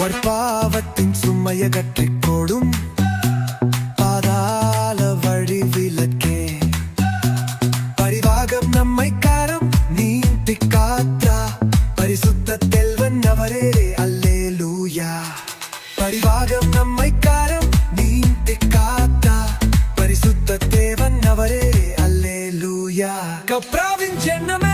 பாவத்தின் சுமையகற்றிக் கொடும் பாதாள வழி விலக்கே பரிவாகம் நம்மை காரம் நீட்டி காத்தா பரிசுத்த தெல்வன் அவரே அல்லேலூயா பரிவாகம் நம்மை காரம் நீட்டி காத்தா பரிசுத்த தேவன் அவரே அல்லேலூயா கப்ராவின் ஜென்னமே